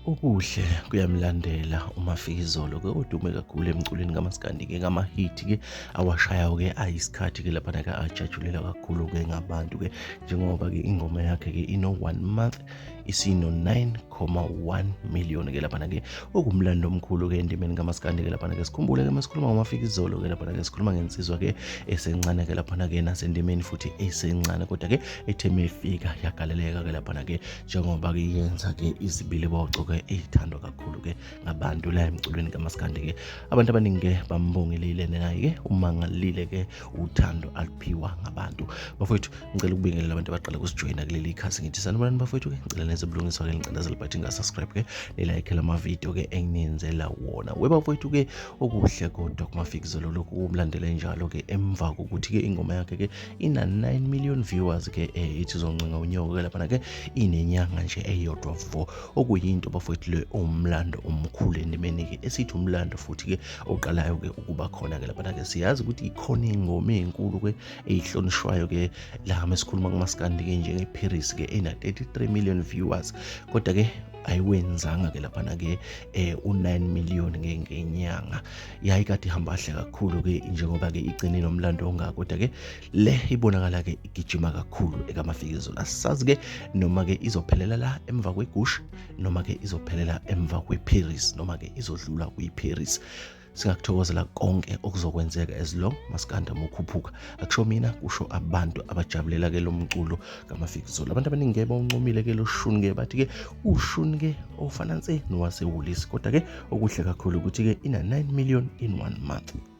Okuhle kuyamlandela uMafikizolo ke odume kakhulu emculweni kaMaskandi ke ngama-hit ke awashayayo ke ayisikhathi ke lapha ke ajajulela kakhulu ke ngabantu ke njengoba ke ingoma yakhe ke ino 1 month isino 9.1 million ke lapha ke okumlando omkhulu ke endimeni kaMaskandi ke lapha ke sikhumbule ke masikhuluma ngoMafikizolo ke lapha ke sikhuluma ngensizwa ke esencane ke lapha ke nasendimeni futhi esencane kodwa ke etheme efika yagaleleka ke lapha ke njengoba ke yenza ke izibili boco eyithandwa kakhulu ke ngabantu la emculweni kaMaskandi ke abantu abaningi ke bambongelile naye ke umangalile ke uthando aliphiwa ngabantu. Bafowethu ngicela ukubingelela abantu abaqala ukusijoyina kuleli khasi ngithi sanibonani bafowethu ke ngicela nenze ubulungiswa ke ngicindezela button nga subscribe ke like lama video ke enginenzela wona. Webafowethu ke okuhle kodwa kuMafikizolo lokhu kumlandela njalo ke emva kokuthi ke ingoma yakhe ke ina 9 million viewers ke ithi zoncenga unyoko ke lapha ke inenyanga nje eyodwa vo okuyinto bafowethu le umlando omkhulu endimeni ke esithi umlando futhi ke oqalayo ke ukuba khona ke lapha ke siyazi ukuthi ikhona ingoma ezinkulu ke ezihlonishwayo ke la masikhuluma kuMaskandi ke njenge Paris ke ena 33 million viewers kodwa ke ayiwenzanga ke lapha ke u9 million ngenyanga yayi kade ihamba kahle kakhulu ke njengoba ke igcine nomlando ongaka kodwa ke le ibonakala ke igijima kakhulu ekaMafikizolo asazi ke noma ke izophelela la emva kwegush noma ke izophelela emva kweParis noma ke izodlula kwiParis. Singakuthokozela konke okuzokwenzeka as long Maskandi amukhuphuka akusho mina kusho abantu abajabulela ke lo mculo kaMafikizolo. Abantu abaningi ke bawuncomile ke lo shuni ke bathi ke ushuni ke ofana nse nowasewulisi kodwa ke okuhle kakhulu ukuthi ke ina 9 million in 1 month.